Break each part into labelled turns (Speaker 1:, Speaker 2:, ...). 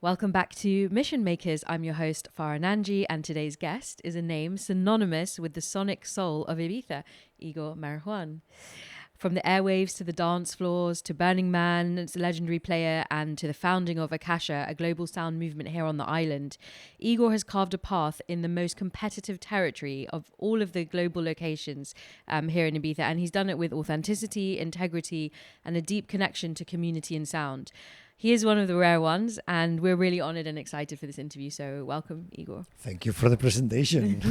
Speaker 1: Welcome back to Mission Makers. I'm your host, Farah Nanji, and today's guest is a name synonymous with the sonic soul of Ibiza, Igor Marijuan. From the airwaves to the dance floors, to Burning Man, its legendary player, and to the founding of Akasha, a global sound movement here on the island, Igor has carved a path in the most competitive territory of all of the global locations here in Ibiza, and he's done it with authenticity, integrity, and a deep connection to community and sound. He is one of the rare ones, and we're really honored and excited for this interview. So welcome, Igor.
Speaker 2: Thank you for the presentation.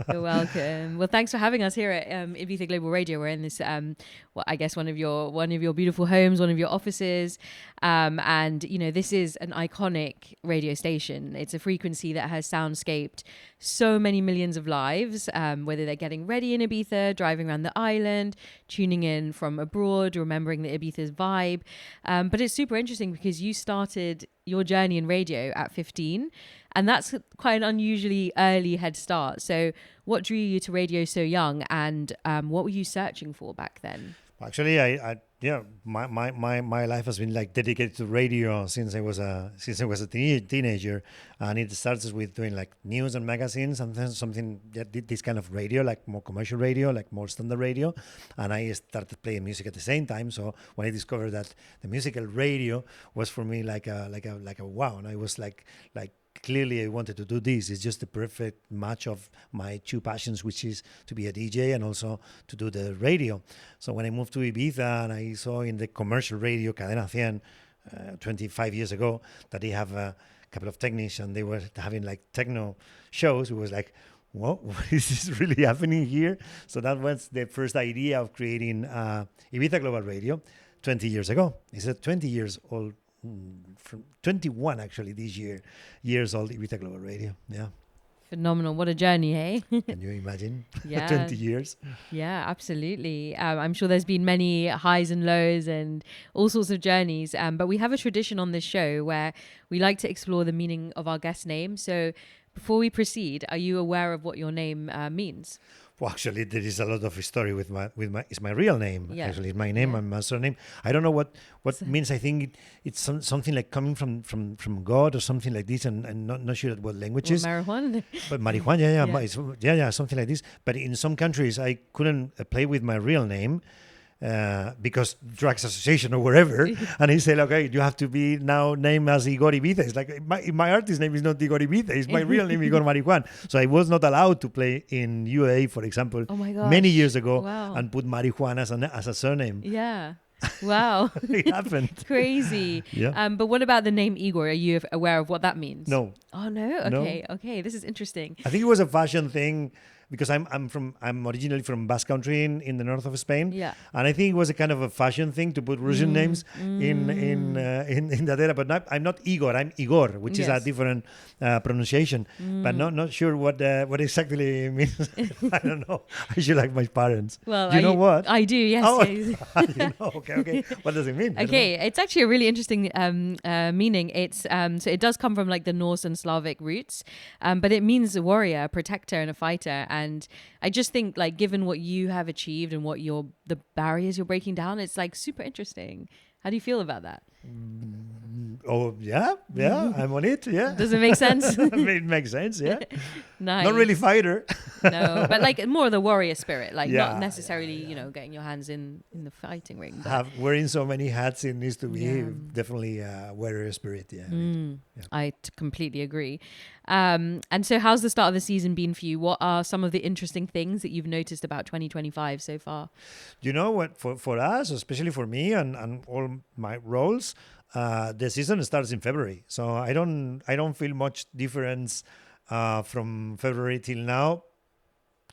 Speaker 1: You're welcome. Well, thanks for having us here at Ibiza Global Radio. We're in this, I guess one of your beautiful homes, one of your offices, and this is an iconic radio station. It's a frequency that has soundscaped so many millions of lives, whether they're getting ready in Ibiza, driving around the island, tuning in from abroad, remembering the Ibiza's vibe. But it's super interesting because you started your journey in radio at 15, and that's quite an unusually early head start. So what drew you to radio so young, and what were you searching for back then?
Speaker 2: Actually, my life has been like dedicated to radio since I was a teenager, and it starts with doing like news and magazines and then something that did this kind of radio, like more commercial radio, like more standard radio, and I started playing music at the same time. So when I discovered that the musical radio was for me like a wow, and I was like clearly I wanted to do this. It's just the perfect match of my two passions, which is to be a DJ and also to do the radio. So when I moved to Ibiza and I saw in the commercial radio, Cadena 100, 25 years ago, that they have a couple of technicians, they were having like techno shows. It was like, what is this really happening here? So that was the first idea of creating Ibiza Global Radio 20 years ago. It's a 20 years old, from 21 actually this years old Ibiza Global Radio. Yeah.
Speaker 1: Phenomenal. What a journey, hey?
Speaker 2: Can you imagine?
Speaker 1: Yeah.
Speaker 2: 20 years.
Speaker 1: Yeah, absolutely. I'm sure there's been many highs and lows and all sorts of journeys. But we have a tradition on this show where we like to explore the meaning of our guest name. So before we proceed, are you aware of what your name means?
Speaker 2: Well, actually, there is a lot of history with my. It's my real name.
Speaker 1: Yeah.
Speaker 2: Actually, it's my name and my surname. I don't know what means. I think it's something like coming from God or something like this, and not sure what language is.
Speaker 1: Marijuan.
Speaker 2: But marijuana, yeah, something like this. But in some countries, I couldn't play with my real name. Because drugs association or wherever, and he said, okay, you have to be now named as Igor Ibiza. It's like my artist name is not Igor Ibiza, it's my real name, Igor Marijuan. So I was not allowed to play in UAE, for example, many years ago, and put Marijuan as a surname.
Speaker 1: Yeah. Wow.
Speaker 2: It happened.
Speaker 1: Crazy.
Speaker 2: Yeah.
Speaker 1: But what about the name Igor? Are you aware of what that means?
Speaker 2: No.
Speaker 1: Oh, no? Okay. This is interesting.
Speaker 2: I think it was a fashion thing, because I'm originally from Basque Country in the north of Spain, and I think it was a kind of a fashion thing to put Russian names in that era. But I'm not Igor. I'm Igor, which is a different pronunciation. But not sure what exactly it means. I don't know. I should like my parents.
Speaker 1: Well,
Speaker 2: you know what?
Speaker 1: I do. Yes.
Speaker 2: Oh, you know. Okay. What does it mean?
Speaker 1: Okay, it's actually a really interesting meaning. It's so it does come from like the Norse and Slavic roots, but it means a warrior, a protector, and a fighter. And I just think, like, given what you have achieved and what the barriers you're breaking down, it's like super interesting. How do you feel about that?
Speaker 2: Oh, yeah, I'm on it, yeah.
Speaker 1: Does it make sense?
Speaker 2: It makes sense, yeah.
Speaker 1: Nice.
Speaker 2: Not really fighter.
Speaker 1: No, but like more of the warrior spirit, like not necessarily, getting your hands in the fighting ring. But
Speaker 2: wearing so many hats, it needs to be definitely a warrior spirit,
Speaker 1: I completely agree. And so how's the start of the season been for you? What are some of the interesting things that you've noticed about 2025 so far?
Speaker 2: You know what, for us, especially for me and all my roles, the season starts in February. So I don't feel much difference from February till now.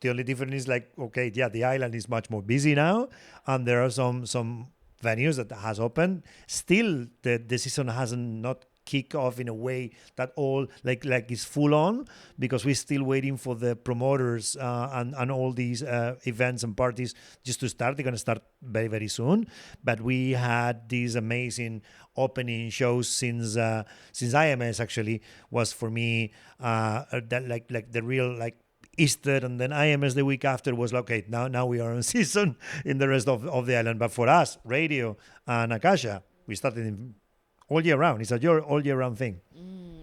Speaker 2: The only difference is like, okay, the island is much more busy now, and there are some venues that has opened. Still, the season hasn't not kick off in a way that all like is full on, because we're still waiting for the promoters and all these events and parties just to start. They're going to start very, very soon. But we had these amazing opening shows since IMS actually was for me that like the real like Easter, and then IMS the week after was like, okay, now we are on season in the rest of the island. But for us, radio and Akasha, we started in all year round. It's a all year round thing.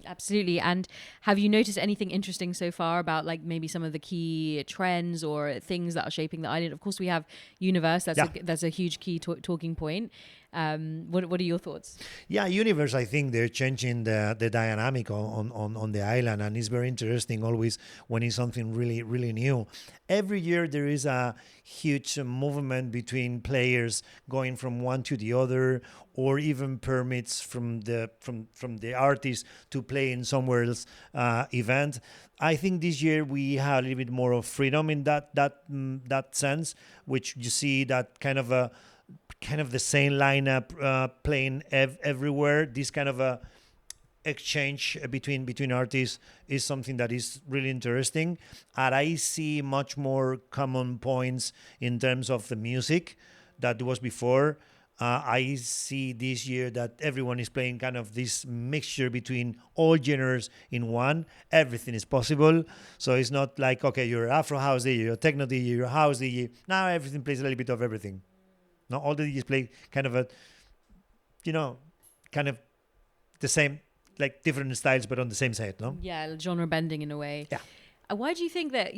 Speaker 1: Absolutely. And have you noticed anything interesting so far about like maybe some of the key trends or things that are shaping the island? Of course, we have Universe.
Speaker 2: Yeah.
Speaker 1: That's a huge key talking point. What are your thoughts?
Speaker 2: Yeah, Universe, I think they're changing the dynamic on the island, and it's very interesting always when it's something really, really new. Every year there is a huge movement between players going from one to the other, or even permits from the artist to play in somewhere else event. I think this year we had a little bit more of freedom in that sense, which you see that kind of the same lineup playing everywhere. This kind of a exchange between artists is something that is really interesting, and I see much more common points in terms of the music that was before. I see this year that everyone is playing kind of this mixture between all genres in one. Everything is possible. So it's not like, okay, you're Afro house DJ, you're techno DJ, you're house DJ. Now everything plays a little bit of everything. Now all the DJs play kind of a, you know, kind of the same, like different styles, but on the same set, no?
Speaker 1: Yeah, genre bending in a way.
Speaker 2: Yeah.
Speaker 1: Why do you think that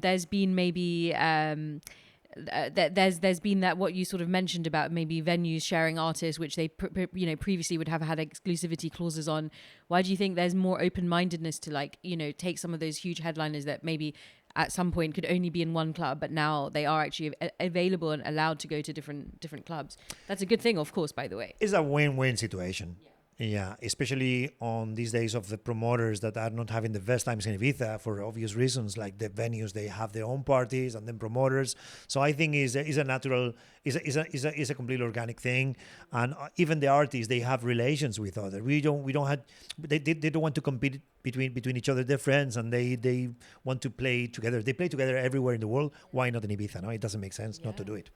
Speaker 1: there's been maybe there's been that what you sort of mentioned about maybe venues sharing artists which they previously would have had exclusivity clauses on? Why do you think there's more open-mindedness to like take some of those huge headliners that maybe at some point could only be in one club, but now they are actually available and allowed to go to different clubs? That's a good thing, of course, by the way.
Speaker 2: It's a win-win situation. Yeah, especially on these days of the promoters that are not having the best times in Ibiza for obvious reasons, like the venues, they have their own parties and then promoters. So I think is a natural, is a completely organic thing, and even the artists, they have relations with others. We don't have, they don't want to compete between each other. They're friends, and they want to play together. They play together everywhere in the world. Why not in Ibiza? No, it doesn't make sense not to do it.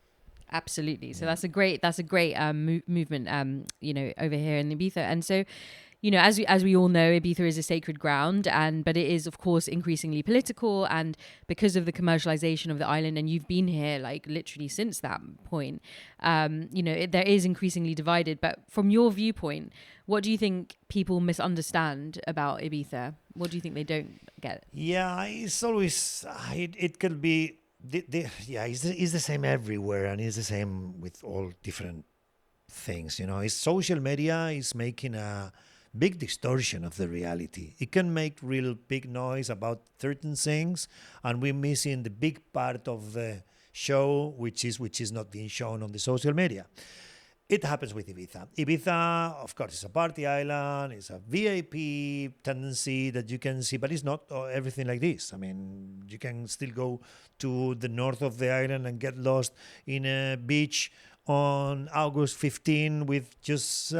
Speaker 1: Absolutely. So that's a great movement, over here in Ibiza. And so, as we all know, Ibiza is a sacred ground, but it is, of course, increasingly political, and because of the commercialization of the island, and you've been here like literally since that point, there is increasingly divided. But from your viewpoint, what do you think people misunderstand about Ibiza? What do you think they don't get?
Speaker 2: Yeah, it's always it could be. It's the same everywhere, and it's the same with all different things. It's social media is making a big distortion of the reality. It can make real big noise about certain things, and we're missing the big part of the show, which is not being shown on the social media. It happens with Ibiza. Ibiza, of course, is a party island. It's a VIP tendency that you can see, but it's not everything like this. I mean, you can still go to the north of the island and get lost in a beach on August 15 with just
Speaker 1: 20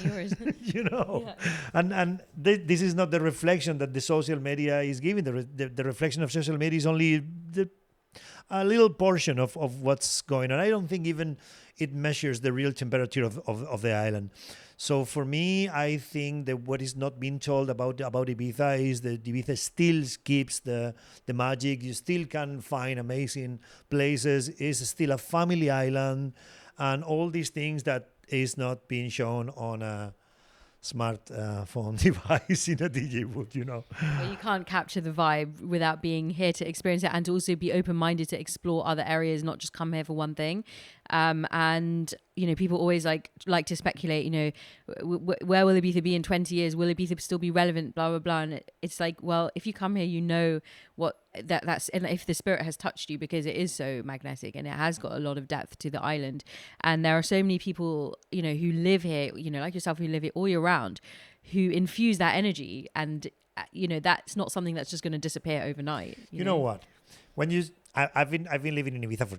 Speaker 1: euros.
Speaker 2: Yeah. And this is not the reflection that the social media is giving. The reflection of social media is only a little portion of what's going on. I don't think even it measures the real temperature of the island. So for me, I think that what is not being told about Ibiza is that Ibiza still keeps the magic. You still can find amazing places. It's still a family island, and all these things that is not being shown on a smart phone device in a DJ booth,
Speaker 1: Well, you can't capture the vibe without being here to experience it, and to also be open-minded to explore other areas, not just come here for one thing. And people always like to speculate, where will Ibiza be in 20 years? Will Ibiza still be relevant? Blah, blah, blah. And it's like, well, if you come here, what that's, and if the spirit has touched you, because it is so magnetic and it has got a lot of depth to the island. And there are so many people, who live here, like yourself, who live here all year round, who infuse that energy. And, that's not something that's just going to disappear overnight.
Speaker 2: You know what? I've been living in Ibiza for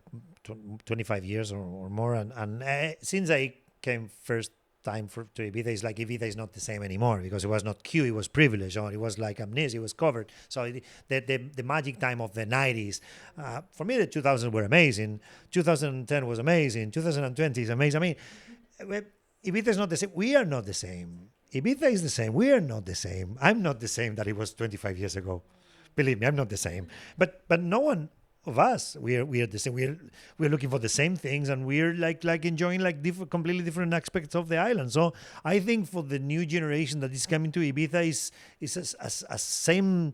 Speaker 2: 25 years or more, and since I came first time to Ibiza, it's like Ibiza is not the same anymore, because it was not Q, it was privilege, or it was like amnesia, it was covered. So the magic time of the 90s, for me the 2000s were amazing, 2010 was amazing, 2020 is amazing. I mean, Ibiza is not the same. We are not the same. Ibiza is the same. We are not the same. I'm not the same that it was 25 years ago. Believe me, I'm not the same. But no one of us. We are the same. We're looking for the same things, and we're like enjoying like different, completely different aspects of the island. So I think for the new generation that is coming to Ibiza is as same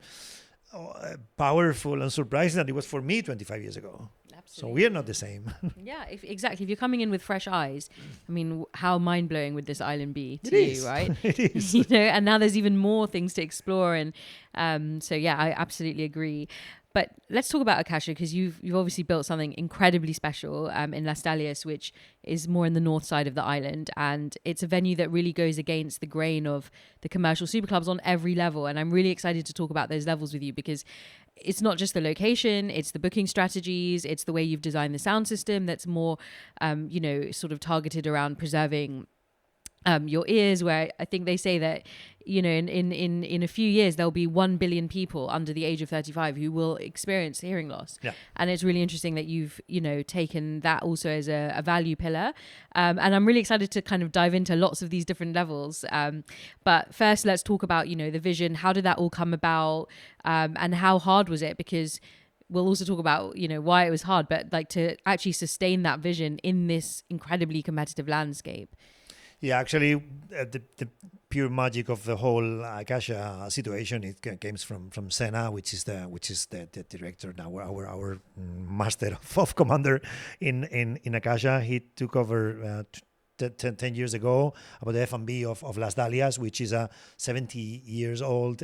Speaker 2: powerful and surprising that it was for me 25 years ago. So we are not
Speaker 1: Absolutely.
Speaker 2: the same.
Speaker 1: Yeah, exactly. If you're coming in with fresh eyes, I mean, how mind blowing would this island be
Speaker 2: It
Speaker 1: to you,
Speaker 2: is.
Speaker 1: right?
Speaker 2: It is.
Speaker 1: You know, and now there's even more things to explore, and so yeah, I absolutely agree. But let's talk about Akasha, because you've obviously built something incredibly special in Las Dalias, which is more in the north side of the island, and it's a venue that really goes against the grain of the commercial superclubs on every level. And I'm really excited to talk about those levels with you, because it's not just the location, it's the booking strategies, it's the way you've designed the sound system that's more, sort of targeted around preserving your ears, where I think they say that, in a few years, there'll be 1 billion people under the age of 35 who will experience hearing loss.
Speaker 2: Yeah.
Speaker 1: And it's really interesting that you've, taken that also as a value pillar. And I'm really excited to kind of dive into lots of these different levels. But first, let's talk about, the vision. How did that all come about? And how hard was it? Because we'll also talk about, why it was hard, but like to actually sustain that vision in this incredibly competitive landscape.
Speaker 2: Yeah, actually, the pure magic of the whole Akasha situation comes from Sena, which is the director now, our master of commander in Akasha. He took over 10 years ago about the F&B of Las Dalias, which is a 70 years old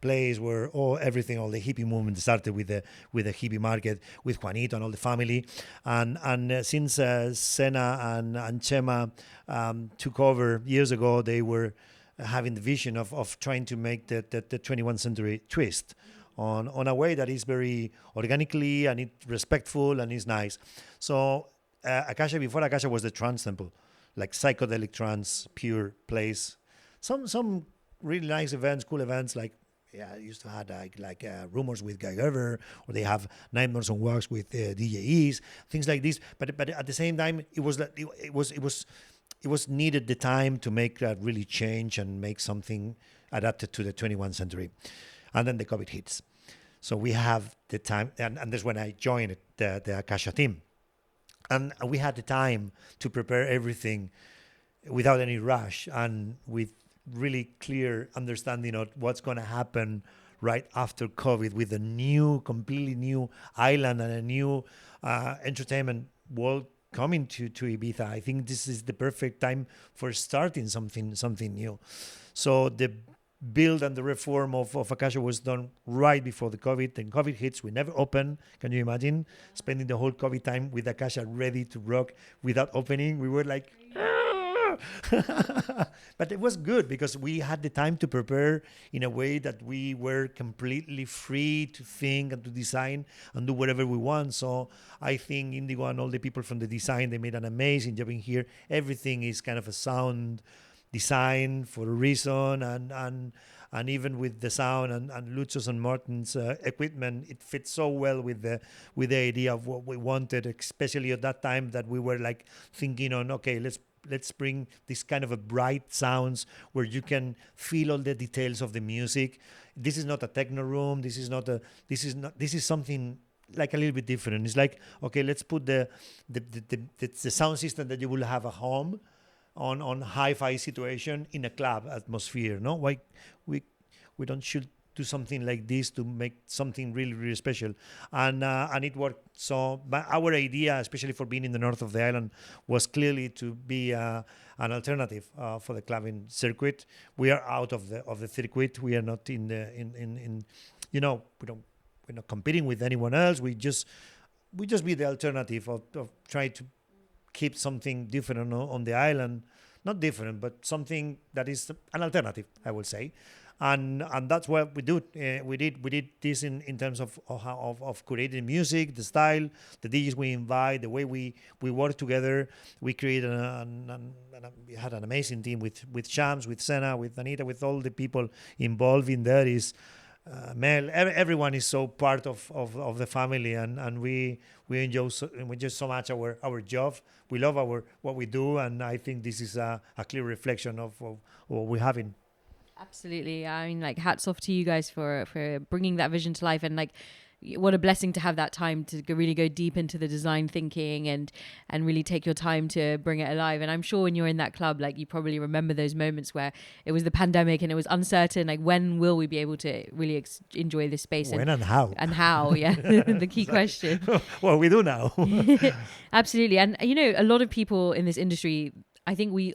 Speaker 2: place where all the hippie movement started with the hippie market with Juanito and all the family, and since Sena and Chema took over years ago, they were having the vision of trying to make the 21st century twist on a way that is very organically and it respectful and is nice. So Akasha, before Akasha, was the trance temple, like psychedelic trance, pure place. Some really nice events, cool events, like I used to have rumors with Guy Gerber, or they have Nightmares on Wax with DJs, things like this. But at the same time, it was needed the time to make that really change and make something adapted to the 21st century, and then the COVID hits. So we have the time, and that's when I joined the Akasha team. And we had the time to prepare everything without any rush and with really clear understanding of what's going to happen right after COVID, with a completely new island and a new entertainment world coming to Ibiza. I think this is the perfect time for starting something new. So the build and the reform of Akasha was done right before the COVID. Then COVID hits, we never open. Can you imagine spending the whole COVID time with Akasha ready to rock without opening? We were like, but it was good because we had the time to prepare in a way that we were completely free to think and to design and do whatever we want. So I think Indigo and all the people from the design, they made an amazing job in here. Everything is kind of a sound design for a reason, and even with the sound and Luchos and Martin's equipment, it fits so well with the idea of what we wanted, especially at that time that we were like thinking on, okay, let's bring this kind of a bright sounds where you can feel all the details of the music. This is not a techno room. This is something like a little bit different. It's like, okay, let's put the sound system that you will have at home on hi-fi situation in a club atmosphere. No, why we don't should do something like this to make something really really special, and it worked. So but our idea, especially for being in the north of the island, was clearly to be an alternative for the clubbing circuit. We are out of the circuit. We are not in we're not competing with anyone else. We just be the alternative of trying to keep something different on the island, not different, but something that is an alternative, I would say, and that's what we do. We did this in terms of creating music, the style, the DJs we invite, the way we work together. We created we had an amazing team with Shams, with Senna, with Anita, with all the people involved in there. Is Mel, everyone is so part of the family, and we enjoy so much our job. We love what we do, and I think this is a clear reflection of what we're having.
Speaker 1: Absolutely. I mean, like, hats off to you guys for bringing that vision to life. And like, what a blessing to have that time to really go deep into the design thinking and really take your time to bring it alive. And I'm sure when you're in that club, like you probably remember those moments where it was the pandemic and it was uncertain, like when will we be able to really enjoy this space,
Speaker 2: When and how?
Speaker 1: and how, yeah. The key question.
Speaker 2: Well, we do now.
Speaker 1: Absolutely. And a lot of people in this industry, I think we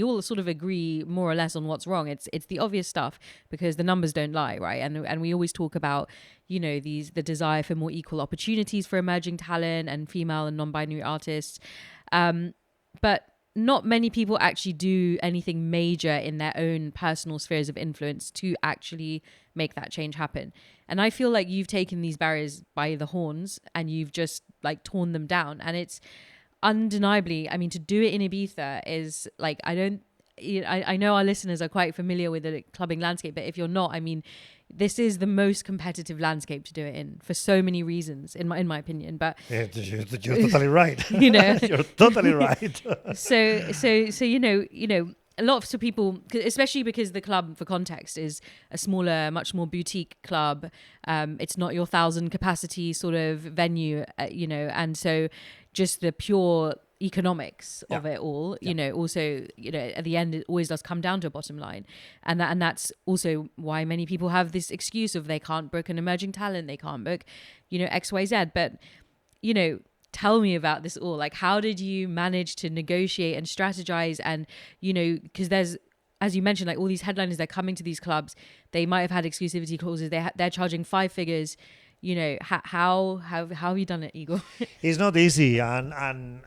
Speaker 1: all sort of agree more or less on what's wrong. It's the obvious stuff, because the numbers don't lie, right? And we always talk about, the desire for more equal opportunities for emerging talent and female and non-binary artists. But not many people actually do anything major in their own personal spheres of influence to actually make that change happen. And I feel like you've taken these barriers by the horns and you've just like torn them down. And it's undeniably, I mean, to do it in Ibiza is like, I know our listeners are quite familiar with the clubbing landscape, but if you're not, I mean, this is the most competitive landscape to do it in for so many reasons, in my opinion. But
Speaker 2: Yeah, you're totally right. You're totally right.
Speaker 1: so a lot of people, especially because the club, for context, is a smaller, much more boutique club. It's not your 1,000 capacity sort of venue, and so just the pure economics of it all, also, at the end, it always does come down to a bottom line. And that's also why many people have this excuse of they can't book an emerging talent, they can't book, XYZ. But, tell me about this all. Like, how did you manage to negotiate and strategize? And, because there's, as you mentioned, like all these headliners, they're coming to these clubs, they might have had exclusivity clauses, they're charging 5 figures. How have you done it, Igor?
Speaker 2: It's not easy, and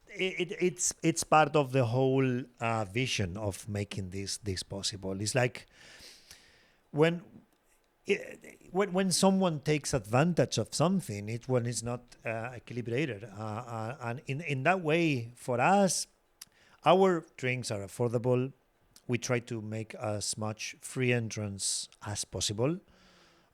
Speaker 2: it's part of the whole vision of making this possible. It's like when someone takes advantage of something, it's when it's not equilibrated, and in that way, for us, our drinks are affordable. We try to make as much free entrance as possible.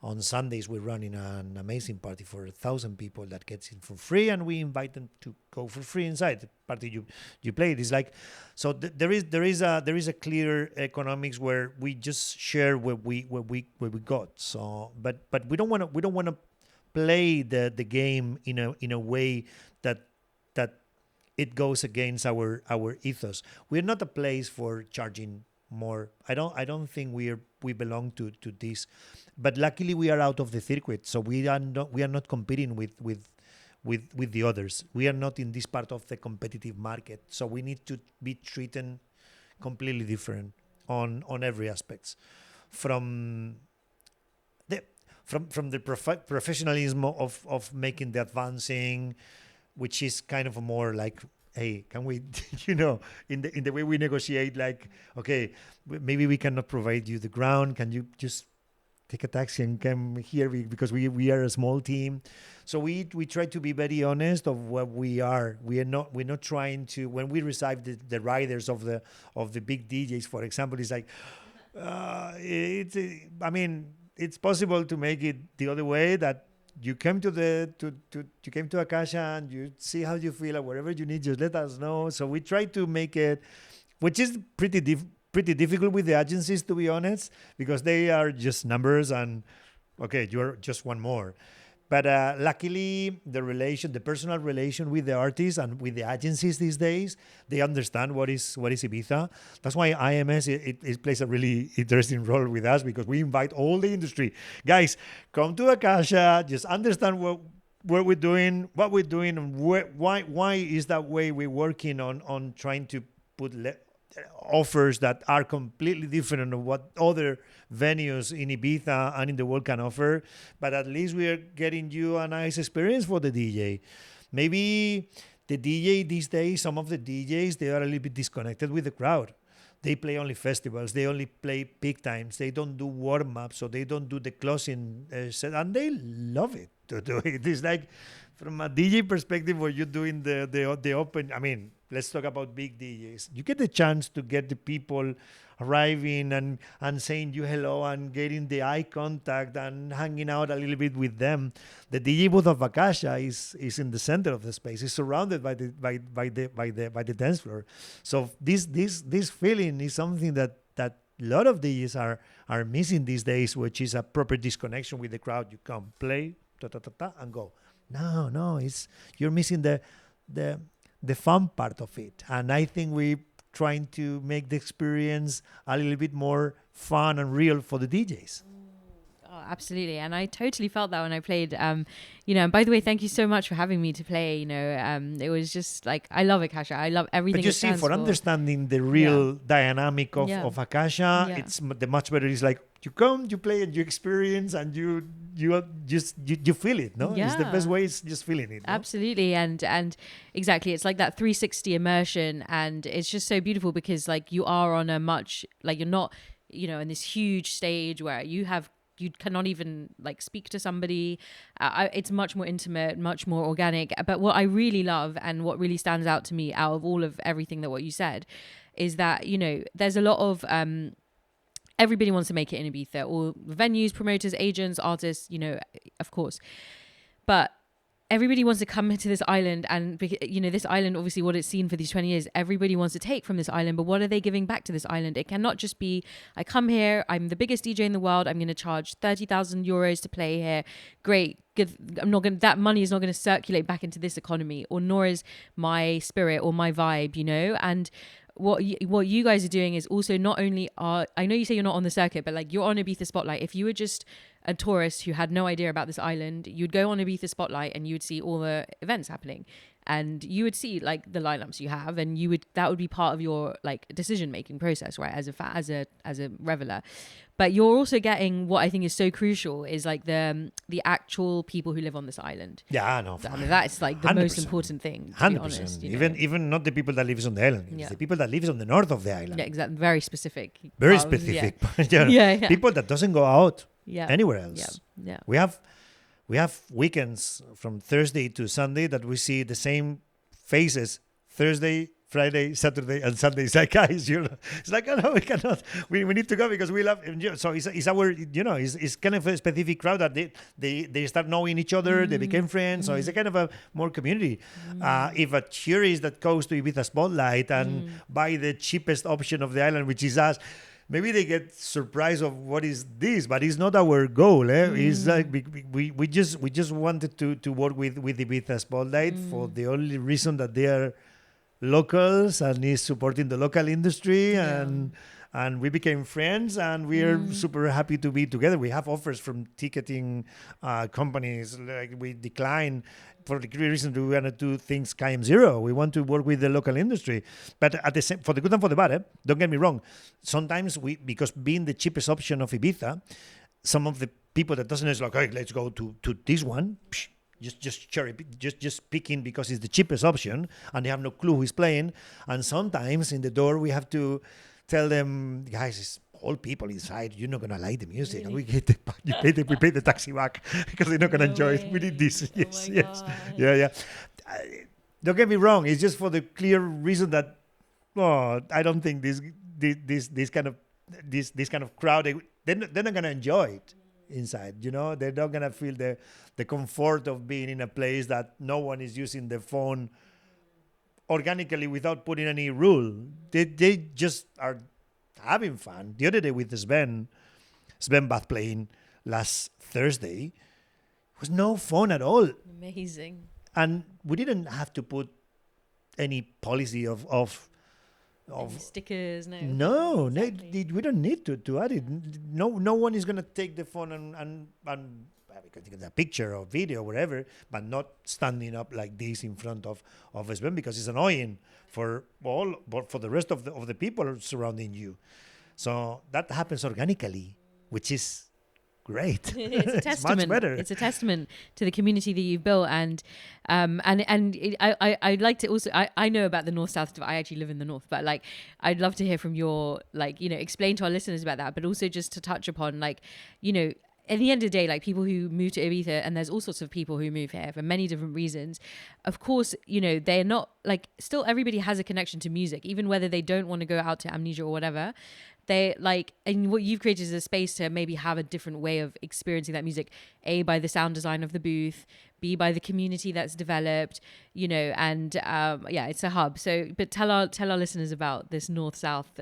Speaker 2: On Sundays, we're running an amazing party for 1,000 people that gets in for free, and we invite them to go for free inside the party you play. It's like, so there is a clear economics where we just share what we got. So, but we don't want to play the game in a way that it goes against our ethos. We're not a place for charging more. I don't think we belong to this, but luckily we are out of the circuit, so we are not competing with the others. We are not in this part of the competitive market, so we need to be treated completely different on every aspects, from the professionalism of making the advancing, which is kind of a more like, hey, can we, in the way we negotiate, like, okay, maybe we cannot provide you the ground. Can you just take a taxi and come here because we are a small team. So we try to be very honest of what we are. We're not trying to, when we receive the riders of the big DJs, for example, it's like, it's possible to make it the other way, that you came to Akasha and you see how you feel, or whatever you need, just let us know. So we try to make it, which is pretty difficult with the agencies, to be honest, because they are just numbers and okay, you're just one more. But luckily, the personal relation with the artists and with the agencies these days, they understand what is Ibiza. That's why IMS it plays a really interesting role with us, because we invite all the industry guys, come to Akasha, just understand what we're doing, and why is that way we're working on trying to put offers that are completely different of what other venues in Ibiza and in the world can offer, but at least we are getting you a nice experience for the DJ. Maybe the DJ these days, some of the DJs, they are a little bit disconnected with the crowd. They play only festivals, they only play peak times, they don't do warm-ups, so they don't do the closing set, and they love it to do it. It's like, from a DJ perspective, where you're doing the open, let's talk about big DJs. You get the chance to get the people arriving and saying you hello and getting the eye contact and hanging out a little bit with them. The DJ booth of Akasha is in the center of the space. It's surrounded by the dance floor. So this feeling is something that lot of these are missing these days, which is a proper disconnection with the crowd. You come, play, ta ta ta ta, and go. No, it's you're missing the the fun part of it. And I think we trying to make the experience a little bit more fun and real for the DJs.
Speaker 1: Oh, absolutely. And I totally felt that when I played, and by the way, thank you so much for having me to play, it was just like, I love Akasha. I love everything.
Speaker 2: But you see, for understanding the real dynamic of Akasha, it's the much better is like, you come, you play, and you experience, and you feel it, no?
Speaker 1: Yeah.
Speaker 2: It's the best way, is just feeling it. No?
Speaker 1: Absolutely. And exactly, it's like that 360 immersion, and it's just so beautiful because like you are on a much, like you're not, in this huge stage where you cannot even like speak to somebody. It's much more intimate, much more organic. But what I really love and what really stands out to me out of all of everything that what you said is that, there's a lot of, everybody wants to make it in Ibiza, all venues, promoters, agents, artists, of course. But everybody wants to come to this island, and this island, obviously what it's seen for these 20 years, everybody wants to take from this island, but what are they giving back to this island? It cannot just be, I come here, I'm the biggest DJ in the world, I'm going to charge 30,000 euros to play here. Great. Good. That money is not going to circulate back into this economy, or nor is my spirit or my vibe, and what you guys are doing is also not only I know you say you're not on the circuit, but like you're on Ibiza Spotlight. If you were just a tourist who had no idea about this island, you'd go on Ibiza Spotlight and you would see all the events happening, and you would see like the lineups you have, and that would be part of your like decision making process, right? As a reveler. But you're also getting what I think is so crucial is like the actual people who live on this island.
Speaker 2: Yeah, no.
Speaker 1: I mean, that's like the
Speaker 2: 100%.
Speaker 1: Most important thing, to be
Speaker 2: 100%.
Speaker 1: honest.
Speaker 2: Even not the people that lives on the island. It's the people that lives on the north of the island.
Speaker 1: Yeah, exactly. Very specific.
Speaker 2: Very specific.
Speaker 1: Yeah.
Speaker 2: People that doesn't go out
Speaker 1: Yeah.
Speaker 2: anywhere else.
Speaker 1: Yeah.
Speaker 2: We have weekends from Thursday to Sunday that we see the same faces Thursday, Friday, Saturday, and Sunday. It's like, guys, it's like, oh no, we cannot. We need to go because we love. So it's our, it's kind of a specific crowd that they start knowing each other. They became friends. So it's a kind of a more community. If a tourist that goes to Ibiza Spotlight and buy the cheapest option of the island, which is us, maybe they get surprised of what is this, but it's not our goal. It's like we just wanted to work with Ibiza Spotlight for the only reason that they are locals and is supporting the local industry, and we became friends, and we are super happy to be together. We have offers from ticketing companies, like we decline for the clear reason that we want to do things Kaim Zero. We want to work with the local industry, but at the same, for the good and for the bad. Don't get me wrong. Sometimes because being the cheapest option of Ibiza, some of the people that doesn't know, like, hey, let's go to this one. Just cherry pick, just picking because it's the cheapest option, and they have no clue who's playing. And sometimes in the door we have to tell them, guys, it's all people inside. You're not gonna like the music, and we get we pay the taxi back because they're not gonna enjoy it. We need this. Yes. Yeah. Don't get me wrong. It's just for the clear reason that I don't think this kind of crowd, they're not gonna enjoy it inside. They're not gonna feel the comfort of being in a place that no one is using the phone organically without putting any rule. They just are having fun. The other day with Sven Bath playing last Thursday was no fun at all.
Speaker 1: Amazing.
Speaker 2: And we didn't have to put any policy of
Speaker 1: Any stickers,
Speaker 2: no,
Speaker 1: exactly.
Speaker 2: we don't need to add it. No one is gonna take the phone and take a picture or video or whatever, but not standing up like this in front of Sven, because it's annoying for the rest of the people surrounding you. So that happens organically, which is great.
Speaker 1: It's a testament.
Speaker 2: It's much better.
Speaker 1: It's a testament to the community that you've built, and I'd like to also. I know about the north-south. I actually live in the north, but like I'd love to hear from your explain to our listeners about that, but also just to touch upon at the end of the day, like people who move to Ibiza, and there's all sorts of people who move here for many different reasons. Of course, they're not like, still everybody has a connection to music, even whether they don't want to go out to Amnesia or whatever. They like, and what you've created is a space to maybe have a different way of experiencing that music, A, by the sound design of the booth, B, by the community that's developed, and it's a hub. So, but tell our listeners about this north-south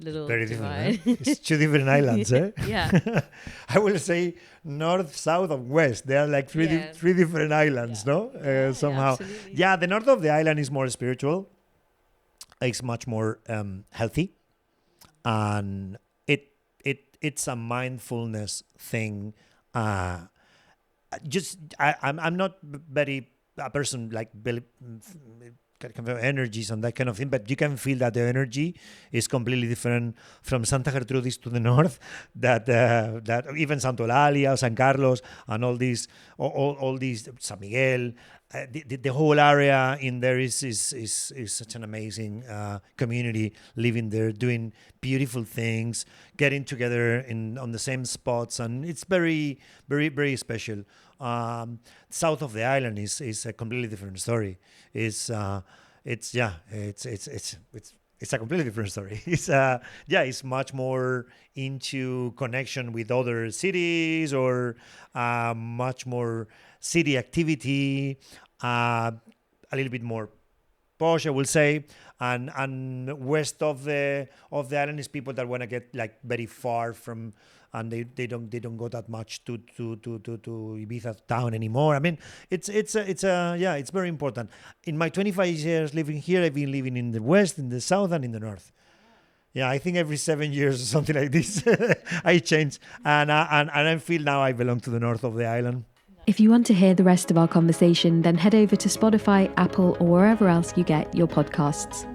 Speaker 1: little
Speaker 2: Very different,
Speaker 1: divide.
Speaker 2: eh? It's two different islands, eh?
Speaker 1: Yeah.
Speaker 2: I will say north, south, and west. They are like
Speaker 1: Yeah.
Speaker 2: three different islands,
Speaker 1: Yeah.
Speaker 2: no?
Speaker 1: Yeah,
Speaker 2: Somehow.
Speaker 1: absolutely.
Speaker 2: Yeah, the north of the island is more spiritual. It's much more healthy, and it's a mindfulness thing. I'm not very a person like kind of energies and that kind of thing, but you can feel that the energy is completely different from Santa Gertrudis to the north. That even Santo Eulalia, San Carlos, and all these San Miguel, the whole area in there is such an amazing community living there, doing beautiful things, getting together on the same spots, and it's very very very special. South of the island is a completely different story. It's yeah, it's a completely different story. It's much more into connection with other cities or much more city activity, a little bit more posh, I will say, and west of the island is people that want to get like very far from, and they don't go that much to Ibiza town anymore. I mean, it's very important. In my 25 years living here, I've been living in the west, in the south, and in the north. Yeah, I think every 7 years or something like this, I change, and I feel now I belong to the north of the island.
Speaker 3: If you want to hear the rest of our conversation, then head over to Spotify, Apple, or wherever else you get your podcasts.